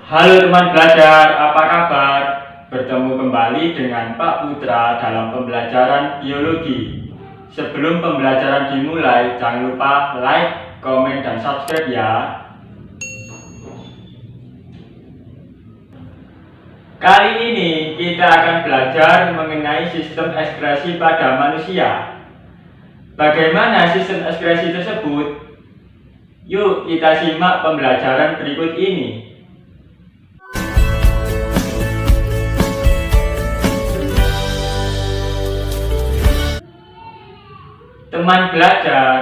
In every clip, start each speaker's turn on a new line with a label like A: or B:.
A: Halo teman belajar, apa kabar? Bertemu kembali dengan Pak Putra dalam pembelajaran biologi. Sebelum pembelajaran dimulai, jangan lupa like, komen, dan subscribe ya. Kali ini kita akan belajar mengenai sistem ekskresi pada manusia. Bagaimana sistem ekskresi tersebut? Yuk kita simak pembelajaran berikut ini. Teman belajar,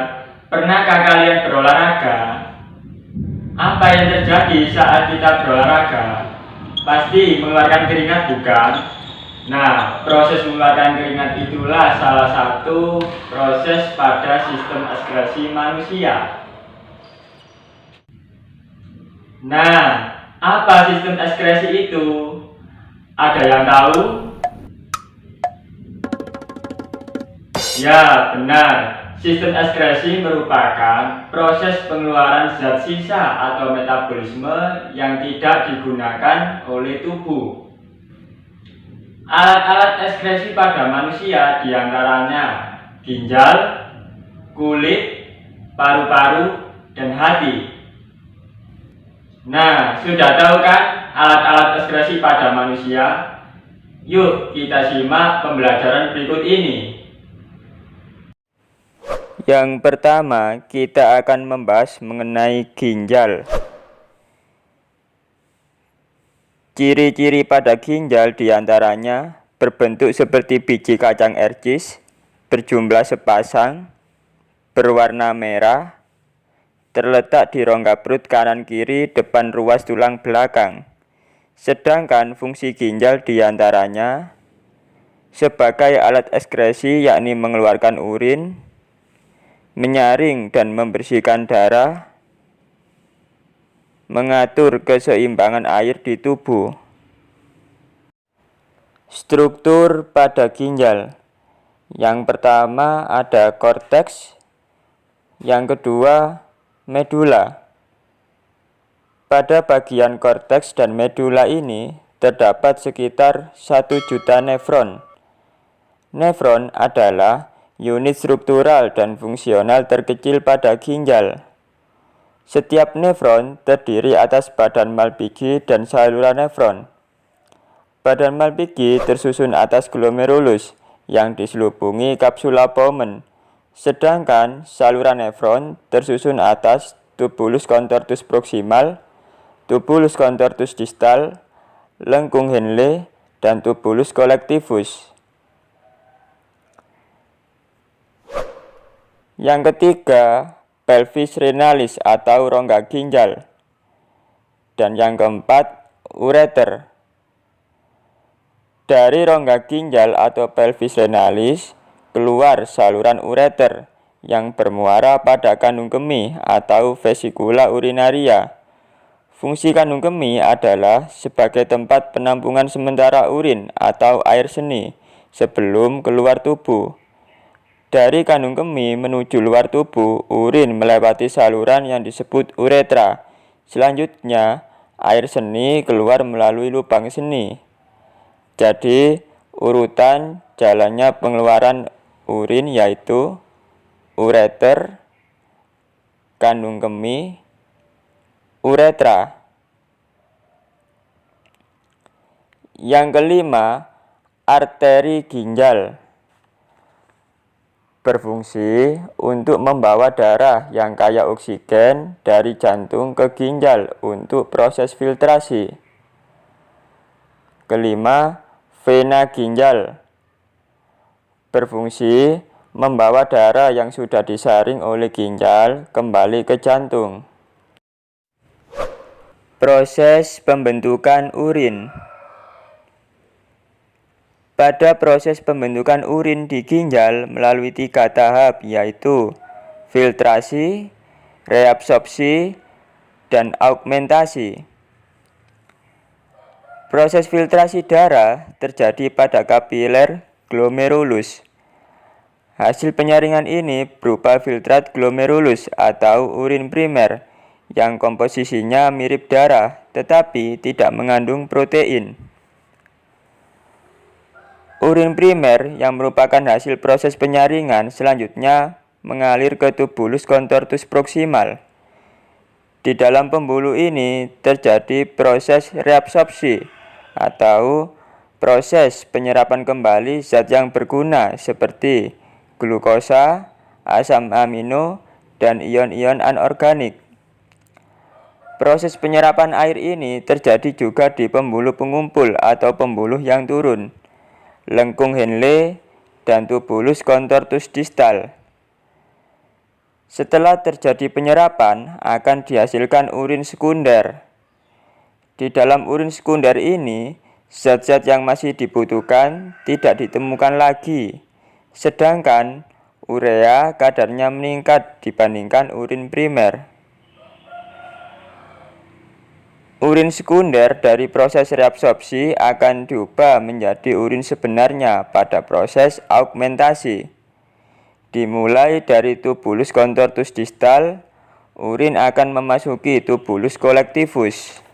A: pernahkah kalian berolahraga? Apa yang terjadi saat kita berolahraga? Pasti mengeluarkan keringat, bukan? Nah, proses mengeluarkan keringat itulah salah satu proses pada sistem ekskresi manusia. Nah, apa sistem ekskresi itu? Ada yang tahu? Ya, benar. Sistem ekskresi merupakan proses pengeluaran zat sisa atau metabolisme yang tidak digunakan oleh tubuh. Alat-alat ekskresi pada manusia diantaranya ginjal, kulit, paru-paru, dan hati. Nah, sudah tahu kan alat-alat ekskresi pada manusia? Yuk kita simak pembelajaran berikut ini.
B: Yang pertama, kita akan membahas mengenai ginjal. Ciri-ciri pada ginjal diantaranya berbentuk seperti biji kacang ercis, berjumlah sepasang, berwarna merah, terletak di rongga perut kanan kiri depan ruas tulang belakang. Sedangkan fungsi ginjal diantaranya sebagai alat ekskresi, yakni mengeluarkan urin, menyaring dan membersihkan darah, mengatur keseimbangan air di tubuh. Struktur pada ginjal. Yang pertama ada korteks, yang kedua medula. Pada bagian korteks dan medula ini terdapat sekitar 1 juta nefron. Nefron adalah unit struktural dan fungsional terkecil pada ginjal. Setiap nefron terdiri atas badan Malpighi dan saluran nefron. Badan Malpighi tersusun atas glomerulus yang diselubungi kapsula Bowman, sedangkan saluran nefron tersusun atas tubulus contortus proximal, tubulus contortus distal, lengkung Henle, dan tubulus collectivus. Yang ketiga, pelvis renalis atau rongga ginjal. Dan yang keempat, ureter. Dari rongga ginjal atau pelvis renalis keluar saluran ureter yang bermuara pada kandung kemih atau vesikula urinaria. Fungsi kandung kemih adalah sebagai tempat penampungan sementara urin atau air seni sebelum keluar tubuh. Dari kandung kemih menuju luar tubuh, urin melewati saluran yang disebut uretra. Selanjutnya, air seni keluar melalui lubang seni. Jadi, urutan jalannya pengeluaran urin yaitu ureter, kandung kemih, uretra. Yang kelima, arteri ginjal. Berfungsi untuk membawa darah yang kaya oksigen dari jantung ke ginjal untuk proses filtrasi. Kelima, vena ginjal. Berfungsi membawa darah yang sudah disaring oleh ginjal kembali ke jantung. Proses pembentukan urin. Pada proses pembentukan urin di ginjal melalui 3 tahap, yaitu filtrasi, reabsorpsi, dan augmentasi. Proses filtrasi darah terjadi pada kapiler glomerulus. Hasil penyaringan ini berupa filtrat glomerulus atau urin primer yang komposisinya mirip darah tetapi tidak mengandung protein. Urin primer yang merupakan hasil proses penyaringan selanjutnya mengalir ke tubulus contortus proximal. Di dalam pembuluh ini terjadi proses reabsorpsi atau proses penyerapan kembali zat yang berguna seperti glukosa, asam amino, dan ion-ion anorganik. Proses penyerapan air ini terjadi juga di pembuluh pengumpul atau pembuluh yang turun, lengkung Henle, dan tubulus contortus distal. Setelah terjadi penyerapan, akan dihasilkan urin sekunder. Di dalam urin sekunder ini, zat-zat yang masih dibutuhkan tidak ditemukan lagi, sedangkan urea kadarnya meningkat dibandingkan urin primer. Urin sekunder dari proses reabsorpsi akan diubah menjadi urin sebenarnya pada proses augmentasi. Dimulai dari tubulus contortus distal, urin akan memasuki tubulus collectivus.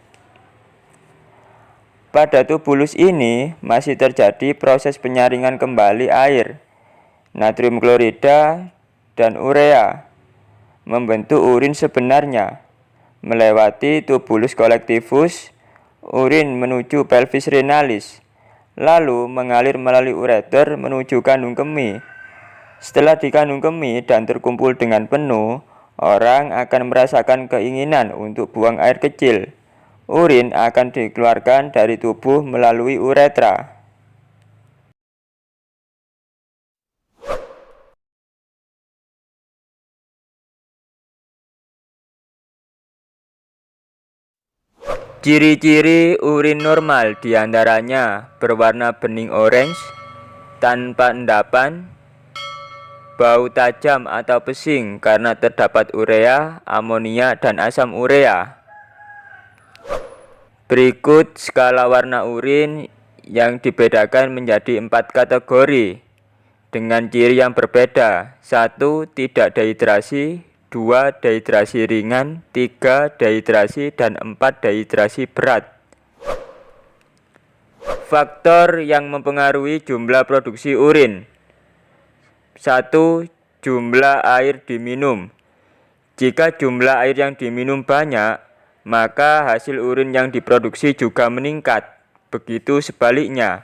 B: Pada tubulus ini masih terjadi proses penyaringan kembali air, natrium klorida, dan urea, membentuk urin sebenarnya. Melewati tubulus collectivus, urin menuju pelvis renalis, lalu mengalir melalui ureter menuju kandung kemih. Setelah di kandung kemih dan terkumpul dengan penuh, orang akan merasakan keinginan untuk buang air kecil. Urin akan dikeluarkan dari tubuh melalui uretra. Ciri-ciri urin normal diantaranya berwarna bening orange, tanpa endapan, bau tajam atau pesing karena terdapat urea, amonia, dan asam urea. Berikut skala warna urin yang dibedakan menjadi 4 kategori dengan ciri yang berbeda. 1. Tidak dehidrasi, 2. Dehidrasi ringan, 3. Dehidrasi, dan 4. Dehidrasi berat. Faktor yang mempengaruhi jumlah produksi urin. 1. Jumlah air diminum. Jika jumlah air yang diminum banyak, maka hasil urin yang diproduksi juga meningkat. Begitu sebaliknya.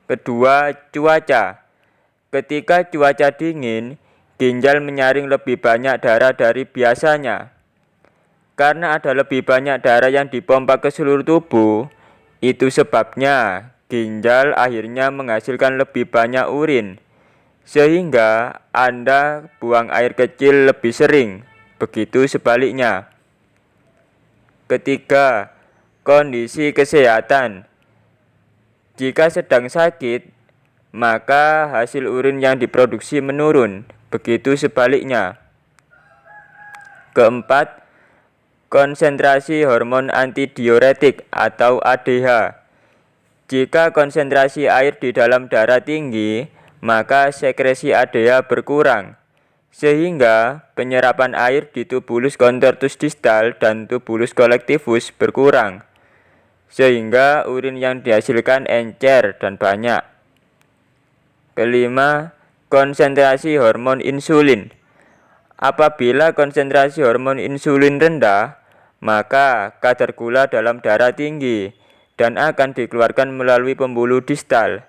B: Kedua, cuaca. Ketika cuaca dingin, ginjal menyaring lebih banyak darah dari biasanya. Karena ada lebih banyak darah yang dipompa ke seluruh tubuh, itu sebabnya ginjal akhirnya menghasilkan lebih banyak urin, sehingga Anda buang air kecil lebih sering. Begitu sebaliknya. Ketiga, kondisi kesehatan. Jika sedang sakit, maka hasil urin yang diproduksi menurun. Begitu sebaliknya. Keempat, konsentrasi hormon antidiuretik atau ADH. Jika konsentrasi air di dalam darah tinggi, maka sekresi ADH berkurang, sehingga penyerapan air di tubulus contortus distal dan tubulus collectivus berkurang, sehingga urin yang dihasilkan encer dan banyak. Kelima, konsentrasi hormon insulin. Apabila konsentrasi hormon insulin rendah, maka kadar gula dalam darah tinggi dan akan dikeluarkan melalui pembuluh distal.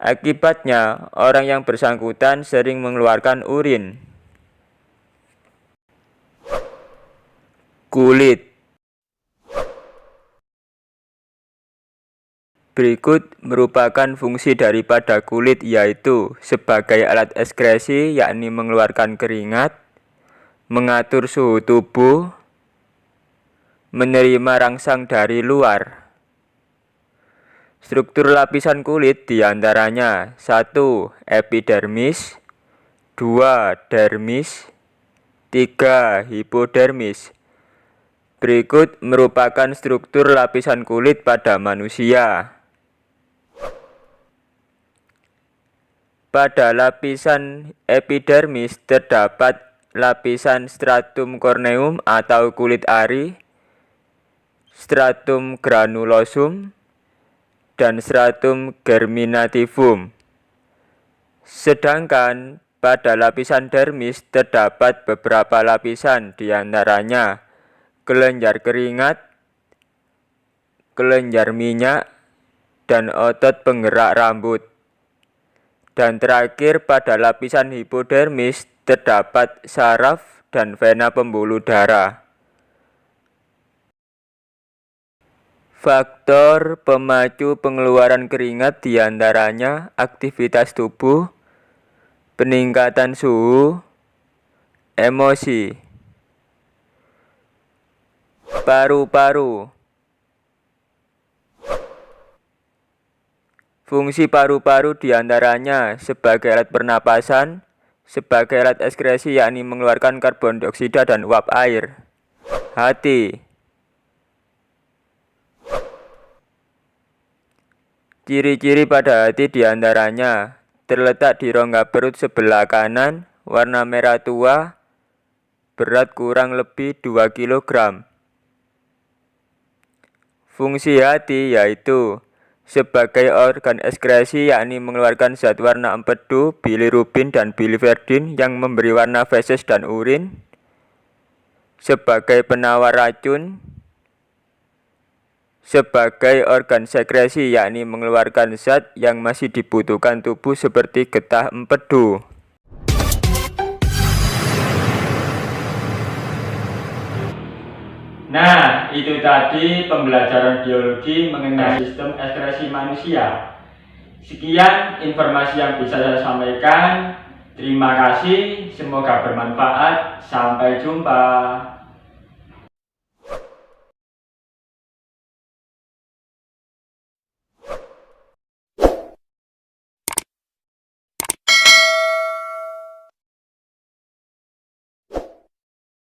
B: Akibatnya, orang yang bersangkutan sering mengeluarkan urin. Kulit. Berikut merupakan fungsi daripada kulit, yaitu sebagai alat ekskresi, yakni mengeluarkan keringat, mengatur suhu tubuh, menerima rangsang dari luar. Struktur lapisan kulit diantaranya 1. Epidermis, 2. Dermis, 3. Hipodermis. Berikut merupakan struktur lapisan kulit pada manusia. Pada lapisan epidermis terdapat lapisan stratum corneum atau kulit ari, stratum granulosum, dan stratum germinativum. Sedangkan pada lapisan dermis terdapat beberapa lapisan, diantaranya kelenjar keringat, kelenjar minyak, dan otot penggerak rambut. Dan terakhir pada lapisan hipodermis terdapat saraf dan vena pembuluh darah. Faktor pemacu pengeluaran keringat diantaranya aktivitas tubuh, peningkatan suhu, emosi. Paru-paru. Fungsi paru-paru diantaranya sebagai alat pernapasan, sebagai alat ekskresi yakni mengeluarkan karbon dioksida dan uap air. Hati. Ciri-ciri pada hati diantaranya terletak di rongga perut sebelah kanan, warna merah tua, berat kurang lebih 2 kg. Fungsi hati yaitu sebagai organ ekskresi yakni mengeluarkan zat warna empedu, bilirubin dan biliverdin yang memberi warna feses dan urin, sebagai penawar racun, sebagai organ sekresi yakni mengeluarkan zat yang masih dibutuhkan tubuh seperti getah empedu.
A: Nah, itu tadi pembelajaran biologi mengenai sistem ekskresi manusia. Sekian informasi yang bisa saya sampaikan. Terima kasih, semoga bermanfaat. Sampai jumpa.